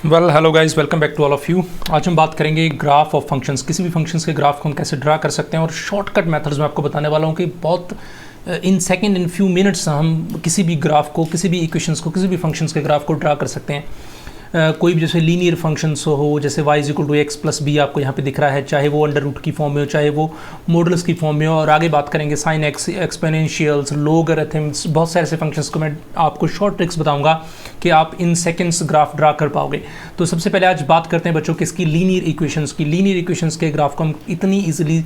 Well hello guys, welcome back to all of you. आज हम बात करेंगे ग्राफ ऑफ फंक्शंस। किसी भी फंक्शंस के ग्राफ को हम कैसे ड्रा कर सकते हैं और शॉर्टकट मेथड्स में आपको बताने वाला हूँ कि बहुत in second in few minutes हम किसी भी ग्राफ को, किसी भी इक्वेशंस को, किसी भी फंक्शंस के ग्राफ को ड्रा कर सकते हैं। कोई भी जैसे लीनियर फंक्शंस हो, जैसे y equal to x plus b आपको यहाँ पे दिख रहा है, चाहे वो अंडर रूट की फॉर्म में हो, चाहे वो मॉडल्स की फॉर्म में हो। और आगे बात करेंगे साइन एक्स, एक्सपोनेंशियल्स, लोगरिथम्स, बहुत सारे ऐसे फंक्शंस को मैं आपको शॉर्ट ट्रिक्स बताऊंगा कि आप इन सेकंड्स ग्राफ ड्रा कर पाओगे। तो सबसे पहले आज बात करते हैं बच्चों कि इसकी लीनियर इक्वेशंस की। लीनियर इक्वेशंस के ग्राफ को हम इतनी ईजिली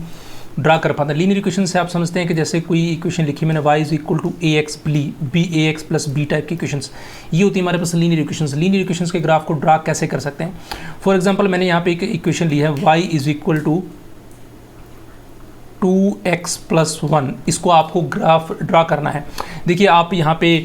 ड्रा कर पाते हैं। लीनियर इक्वेशन से आप समझते हैं कि जैसे कोई इक्वेशन लिखी मैंने y is equal to a x b a x plus b type की इक्वेशंस, ये होती है हमारे पास लीनियर इक्वेशंस। लीनियर इक्वेशंस के ग्राफ को ड्रा कैसे कर सकते हैं? फॉर एग्जांपल मैंने यहाँ पे एक इक्वेशन ली है y is equal to 2x plus 1। इसको आपको ग्राफ ड्रा करना है। देखिए आप यहाँ पे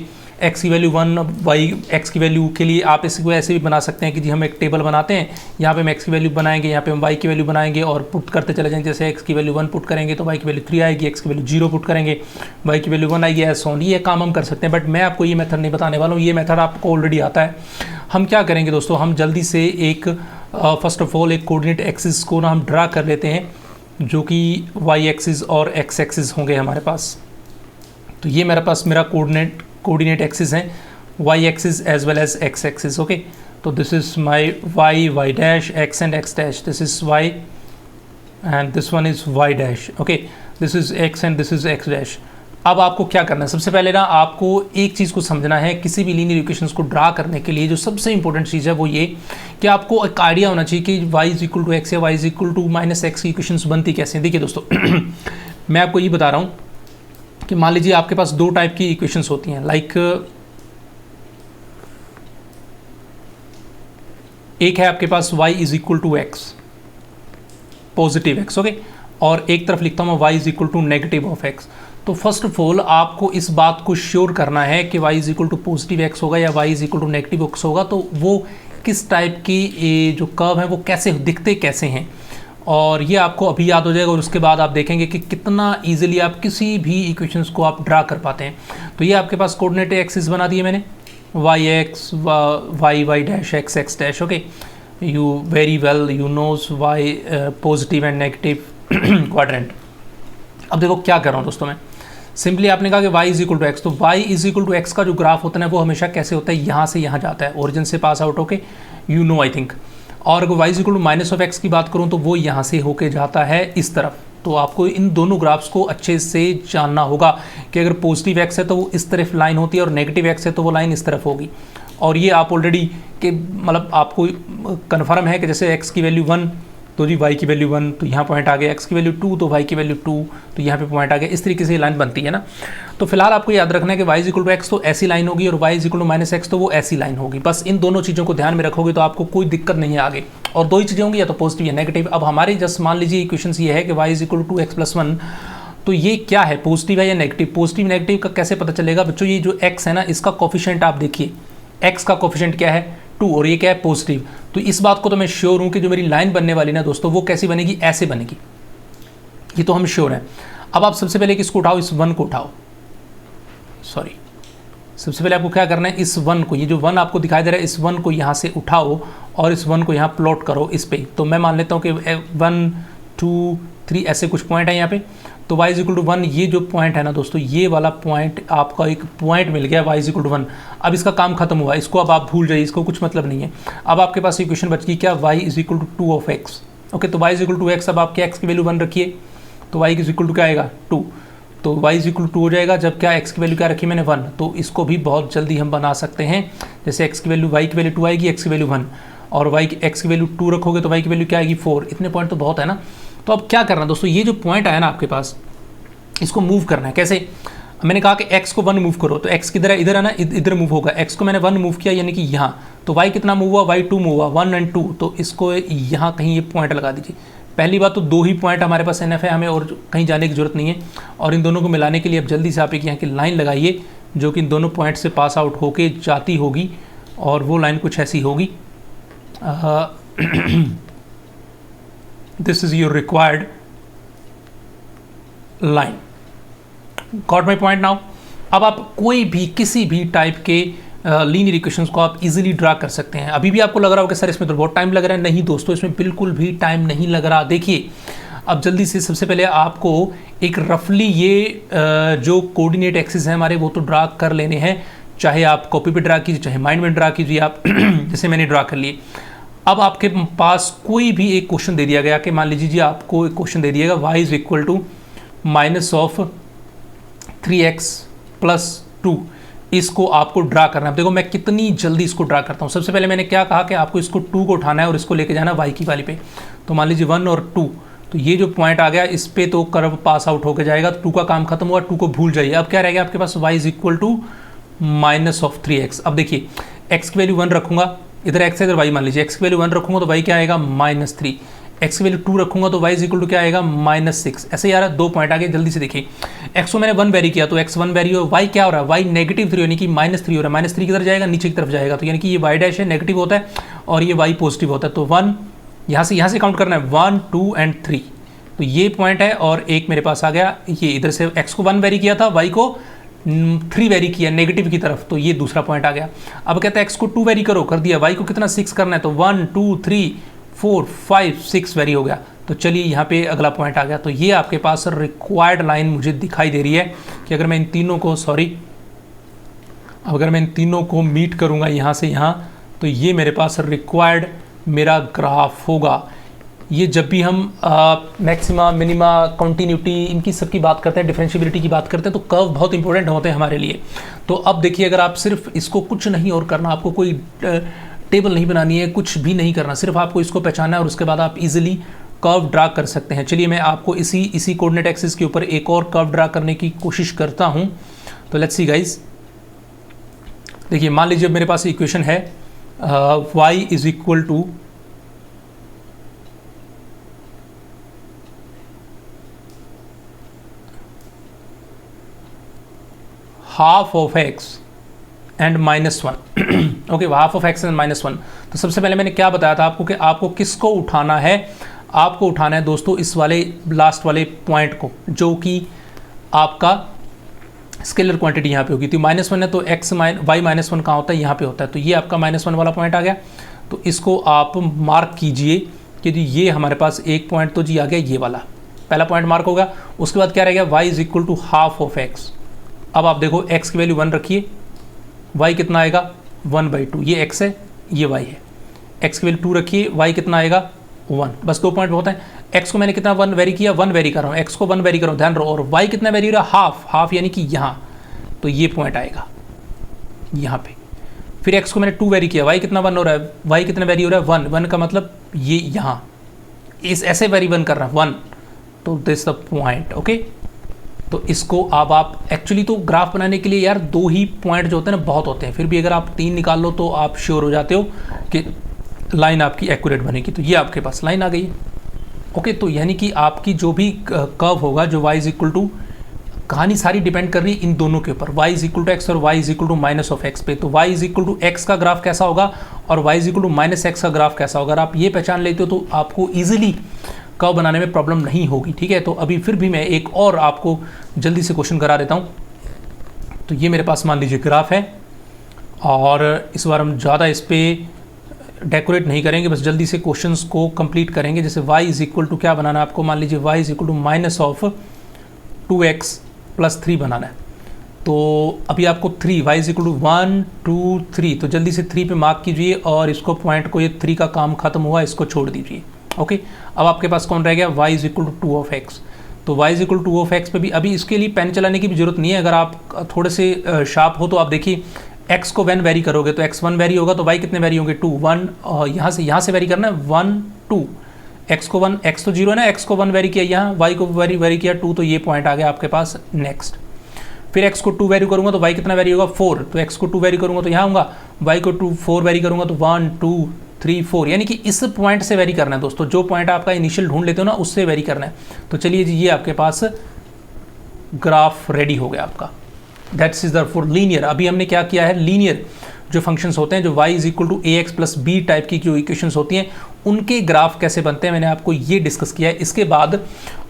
x की वैल्यू 1, y x की वैल्यू के लिए आप इसको ऐसे भी बना सकते हैं कि जी हम एक टेबल बनाते हैं, यहाँ पे हम x की वैल्यू बनाएंगे, यहाँ पे हम y की वैल्यू बनाएंगे और पुट करते चले जाएंगे। जैसे x की वैल्यू 1 पुट करेंगे तो y की वैल्यू 3 आएगी, x की वैल्यू 0 पुट करेंगे, y की वैल्यू 1 आएगी, ऐसा ऑन। ये काम हम कर सकते हैं, बट मैं आपको ये मेथड नहीं बताने वाला हूँ। ये मेथड आपको ऑलरेडी आता है। हम क्या करेंगे दोस्तों, हम जल्दी से एक फर्स्ट ऑफ ऑल एक कोऑर्डिनेट एक्सिस को ना हम ड्रा कर लेते हैं, जो कि y एक्सिस और x एक्सिस होंगे हमारे पास। तो ये मेरे पास मेरा कोऑर्डिनेट एक्सिस है, y axis as well as x axis. Okay, so this is my y dash, x and x dash. This is y and this one is y dash. Okay, this is x and this is x dash. अब आपको क्या करना है? सबसे पहले ना आपको एक चीज़ को समझना है। किसी भी लीनियर इक्वेशंस को ड्रा करने के लिए जो सबसे इंपॉर्टेंट चीज़ है वो ये कि आपको एक आइडिया होना चाहिए कि y is equal to x या y is equal to minus x की इक्वेशंस बनती कैसे हैं। देखिए दोस्तों मैं आपको ये बता रहा हूँ कि मान लीजिए आपके पास दो टाइप की इक्वेशंस होती हैं। लाइक एक है आपके पास y is equal to x, positive x, okay, और एक तरफ लिखता हूँ मैं y is equal to negative of x। तो फर्स्ट ऑफ ऑल आपको इस बात को श्योर करना है कि y is equal to positive x होगा या y is equal to negative x होगा। तो वो किस टाइप की जो कर्व है वो कैसे दिखते कैसे हैं, और ये आपको अभी याद हो जाएगा। और उसके बाद आप देखेंगे कि कितना ईजिली आप किसी भी इक्वेशंस को आप ड्रा कर पाते हैं। तो ये आपके पास कोऑर्डिनेट एक्सिस बना दिए मैंने, y y dash x dash. Okay, you very well you knows y positive and negative quadrant. अब देखो क्या कर रहा हूँ दोस्तों मैं। सिंपली आपने कहा कि y is equal to x, तो y is equal to x का जो ग्राफ होता है ना वो हमेशा कैसे होता है, यहाँ से यहाँ जाता है, ओरिजिन से पास आउट होके, यू नो आई थिंक। और अगर y is equal to minus of x की बात करूँ तो वो यहाँ से होके जाता है इस तरफ। तो आपको इन दोनों ग्राफ्स को अच्छे से जानना होगा कि अगर पॉजिटिव एक्स है तो वो इस तरफ लाइन होती है और नेगेटिव एक्स है तो वो लाइन इस तरफ होगी। और ये आप ऑलरेडी के मतलब आपको कन्फर्म है कि जैसे x की वैल्यू 1 तो जी y की वैल्यू 1, तो यहाँ पॉइंट आ गया, x की वैल्यू 2 तो y की वैल्यू 2, तो यहाँ पे पॉइंट आ गया। इस तरीके से ये लाइन बनती है ना। तो फिलहाल आपको याद रखना है कि y is equal to x तो ऐसी लाइन होगी और y is equal to minus x तो वो ऐसी लाइन होगी। बस इन दोनों चीज़ों को ध्यान में रखोगे तो आपको कोई दिक्कत नहीं है आगे। और दो ही चीज़ें होंगी, या तो पॉजिटिव या नेगेटिव। अब हमारे जस्ट मान लीजिए इक्वेशन ये है कि y is equal to x plus 1, तो ये क्या है, पॉजिटिव है या नेगेटिव? पॉजिटिव नेगेटिव का कैसे पता चलेगा बच्चों? ये जो x है ना इसका कोफिशिएंट आप देखिए, x का कोफिशिएंट क्या है 2 और ये क्या है पॉजिटिव। तो इस बात को तो मैं श्योर हूँ कि जो मेरी लाइन बनने वाली ना दोस्तों वो कैसी बनेगी, ऐसे बनेगी। ये तो हम श्योर हैं। अब आप सबसे पहले किसको उठाओ, इस 1 को उठाओ। सॉरी, सबसे पहले आपको क्या करना है, इस 1 को, ये जो 1 आपको दिखाई दे रहा है, इस 1 को यहाँ से उठाओ और इस 1 को यहाँ प्लॉट करो इस पे। तो मैं मान लेता हूँ कि 1 2 3 ऐसे कुछ पॉइंट है यहाँ पे। तो y इज इक्वल टू 1, ये जो पॉइंट है ना दोस्तों, ये वाला पॉइंट आपका एक पॉइंट मिल गया y इज इक्वल टू 1। अब इसका काम खत्म हुआ, इसको अब आप भूल जाइए, इसको कुछ मतलब नहीं है। अब आपके पास इक्वेशन बच गई क्या, y is equal to 2 of x। Okay, तो y is equal to x, अब आपके x की वैल्यू 1 रखिए, तो y इज इक्वल टू क्या आएगा 2। तो y इज इक्वल टू 2 हो जाएगा जब क्या x की वैल्यू क्या रखी मैंने 1। तो इसको भी बहुत जल्दी हम बना सकते हैं। जैसे x की वैल्यू, y की वैल्यू 2 आएगी, x की वैल्यू 1, और x की वैल्यू 2 रखोगे तो y की वैल्यू क्या आएगी 4। इतने पॉइंट तो बहुत है ना। तो अब क्या करना है दोस्तों, ये जो पॉइंट आया ना आपके पास, इसको मूव करना है। कैसे? मैंने कहा कि x को 1 मूव करो, तो x किधर है, इधर है ना, इधर मूव होगा। x को मैंने 1 मूव किया यानी कि यहाँ, तो y कितना मूव हुआ, y 2 मूव हुआ, 1 और 2। तो इसको यहाँ कहीं ये पॉइंट लगा दीजिए। पहली बात तो 2 ही पॉइंट हमारे पास NF है, हमें और कहीं जाने की जरूरत नहीं है। और इन दोनों को मिलाने के लिए अब जल्दी से आप एक यहाँ की लाइन लगाइए जो कि इन दोनों पॉइंट से पास आउट होके जाती होगी, और वो लाइन कुछ ऐसी होगी। This is your required line. Got my point now. अब आप कोई भी किसी भी टाइप के लीनियर इक्वेशंस को आप इजीली ड्रा कर सकते हैं। अभी भी आपको लग रहा होगा कि सर इसमें तो बहुत टाइम लग रहा है, नहीं दोस्तों, इसमें बिल्कुल भी टाइम नहीं लग रहा। देखिए अब जल्दी से सबसे पहले आपको एक रफली ये जो कोऑर्डिनेट एक्सिस है हमारे वो तो ड्रा कर लेने हैं, चाहे आप कॉपी पे ड्रा कीजिए चाहे माइंड में ड्रा कीजिए आप जैसे मैंने ड्रा कर लिए। अब आपके पास कोई भी एक क्वेश्चन दे दिया गया कि मान लीजिए जी आपको एक क्वेश्चन दे दिएगा y is equal to minus of 3x plus 2, इसको आपको ड्रा करना है। देखो मैं कितनी जल्दी इसको ड्रा करता हूँ। सबसे पहले मैंने क्या कहा कि आपको इसको 2 को उठाना है और इसको लेके जाना y की वाली पे। तो मान लीजिए 1 और 2, तो ये जो पॉइंट आ गया इस पे तो कर्व पास आउट होकर जाएगा, तो 2 का काम खत्म हुआ, 2 को भूल जाइए। अब क्या रहेगा आपके पास y is equal to minus of 3x। अब देखिए x की वैल्यू 1 रखूंगा, इधर x है इधर y, मान लीजिए x की वैल्यू 1 रखूंगा तो y क्या आएगा -3, x की वैल्यू 2 रखूंगा तो y इज इक्वल टू क्या आएगा -6। ऐसे यार 2 पॉइंट आ गए, जल्दी से देखिए x को मैंने 1 वेरी किया तो x 1 वेरी हो, y क्या हो रहा है, y -3 यानी कि -3 हो रहा है, -3 किधर जाएगा, नीचे की तरफ जाएगा, तो यानी कि ये y डैश है नेगेटिव होता है और ये y पॉजिटिव होता है। तो 1 यहाँ से काउंट करना है, 1 2 एंड 3, तो ये पॉइंट है और एक मेरे पास आ गया ये, इधर से x को 1 वेरी किया था, y को 3 वेरी किया नेगेटिव की तरफ, तो ये दूसरा पॉइंट आ गया। अब कहता है x को 2 वेरी करो, कर दिया, y को कितना 6 करना है, तो 1 2 3 4 5 6 वेरी हो गया। तो चलिए यहाँ पे अगला पॉइंट आ गया। तो ये आपके पास रिक्वायर्ड लाइन मुझे दिखाई दे रही है कि अगर मैं इन तीनों को अगर मैं इन तीनों को मीट करूँगा यहाँ से यहाँ, तो ये मेरे पास रिक्वायर्ड मेरा ग्राफ होगा। ये जब भी हम मैक्सिमा मिनिमा कंटिन्यूटी इनकी सब की बात करते हैं, डिफरेंशियबिलिटी की बात करते हैं, तो कर्व बहुत इंपॉर्टेंट होते हैं हमारे लिए। तो अब देखिए अगर आप सिर्फ इसको कुछ नहीं और करना, आपको कोई टेबल नहीं बनानी है, कुछ भी नहीं करना, सिर्फ आपको इसको पहचानना है और उसके बाद आप इजीली कर्व ड्रा कर सकते हैं। चलिए मैं आपको इसी कोऑर्डिनेट एक्सिस के ऊपर एक और कर्व ड्रा करने की कोशिश करता हूँ। तो लेट्स सी गाइज, देखिए मान लीजिए मेरे पास इक्वेशन है y is equal to half of x and -1 okay, half of x and -1। तो सबसे पहले मैंने क्या बताया था आपको कि आपको किसको उठाना है, आपको उठाना है दोस्तों इस वाले लास्ट वाले पॉइंट को, जो कि आपका स्केलर क्वांटिटी यहाँ पे होगी। तो -1 है तो y -1 कहाँ होता है, यहाँ पे होता है, तो ये आपका -1 वाला पॉइंट आ गया। तो इसको आप मार्क कीजिए कि जी ये हमारे पास एक पॉइंट तो जी आ गया, ये वाला पहला पॉइंट मार्क होगा। उसके बाद क्या रहेगा, y is equal to half of x। अब आप देखो x की वैल्यू 1 रखिए, y कितना आएगा 1/2, ये x है ये y है। x की वैल्यू 2 रखिए, y कितना आएगा 1, बस 2 पॉइंट बहुत हैं। x को मैंने कितना 1 वेरी किया, 1 वेरी कर रहा हूँ, x को 1 वेरी कर रहा हूँ, ध्यान रहो। और y कितना वेरी हो रहा है, हाफ यानी कि यहाँ, तो ये पॉइंट आएगा यहाँ पे। फिर x को मैंने 2 वेरी किया, y कितना 1 हो रहा है, y कितना वेरी हो रहा है 1 का मतलब ये यहाँ इस ऐसे वेरी 1 कर रहा है 1, तो दिस द पॉइंट ओके। तो इसको अब आप एक्चुअली तो ग्राफ बनाने के लिए यार 2 ही पॉइंट जो होते हैं ना बहुत होते हैं, फिर भी अगर आप 3 निकाल लो तो आप श्योर हो जाते हो कि लाइन आपकी एक्यूरेट बनेगी। तो ये आपके पास लाइन आ गई है ओके। तो यानी कि आपकी जो भी कर्व होगा जो y इज इक्वल टू, कहानी सारी डिपेंड कर रही है इन दोनों के ऊपर, y is equal to x और y is equal to minus of x पे। तो y is equal to x का ग्राफ कैसा होगा और y is equal to minus x का ग्राफ कैसा होगा, अगर आप ये पहचान लेते हो तो आपको ईजिली कर्व बनाने में प्रॉब्लम नहीं होगी, ठीक है। तो अभी फिर भी मैं एक और आपको जल्दी से क्वेश्चन करा देता हूँ। तो ये मेरे पास मान लीजिए ग्राफ है और इस बार हम ज़्यादा इस पर डेकोरेट नहीं करेंगे, बस जल्दी से क्वेश्चंस को कंप्लीट करेंगे। जैसे y इज इक्वल टू क्या बनाना है आपको, मान लीजिए y is equal to minus of 2x plus 3 बनाना है। तो अभी आपको 3 y इज इक्वल टू 1 2 3, तो जल्दी से 3 पे मार्क कीजिए और इसको पॉइंट को, ये 3 का काम खत्म हुआ, इसको छोड़ दीजिए ओके। अब आपके पास कौन रह गया, y is equal to 2 of x। तो y is equal to 2 of x पे भी अभी इसके लिए पेन चलाने की भी जरूरत नहीं है, अगर आप थोड़े से शार्प हो तो आप देखिए x को 1 वेरी करोगे तो x 1 वेरी होगा, तो y कितने वेरी होंगे 2 1, और यहाँ से वेरी करना है 1 2, x को 1, x तो 0 है ना, x को 1 वेरी किया यहाँ, y को वेरी किया 2, तो ये पॉइंट आ गया आपके पास नेक्स्ट। फिर x को 2 वेरी करूँगा तो y कितना वेरी होगा 4, तो x को 2 वेरी करूँगा तो यहाँ होगा, y को 4 वेरी करूँगा तो 1 2 3 4, यानी कि इस पॉइंट से वेरी करना है दोस्तों, जो पॉइंट आपका इनिशियल ढूंढ लेते हो ना उससे वेरी करना है। तो चलिए जी ये आपके पास ग्राफ रेडी हो गया आपका, दैट्स इज फॉर लीनियर। अभी हमने क्या किया है, लीनियर जो फंक्शंस होते हैं, जो y is equal to ax plus b type की जो इक्वेशंस होती हैं, उनके ग्राफ कैसे बनते हैं मैंने आपको ये डिस्कस किया है। इसके बाद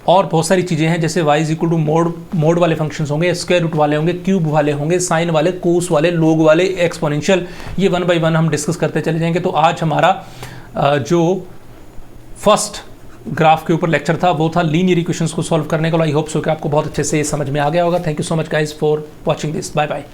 और बहुत सारी चीज़ें हैं, जैसे y is equal to mod वाले फंक्शंस होंगे, स्क्वायर रूट वाले होंगे, क्यूब वाले होंगे, साइन वाले, कोस वाले, लोग वाले, एक्सपोनेंशियल, ये 1 बाय 1 हम डिस्कस करते चले जाएंगे। तो आज हमारा जो फर्स्ट ग्राफ के ऊपर लेक्चर था वो था लीनियर इक्वेशंस को सॉल्व करने का। आई होप सो कि आपको बहुत अच्छे से समझ में आ गया होगा। Thank you so much guys for watching this. Bye bye.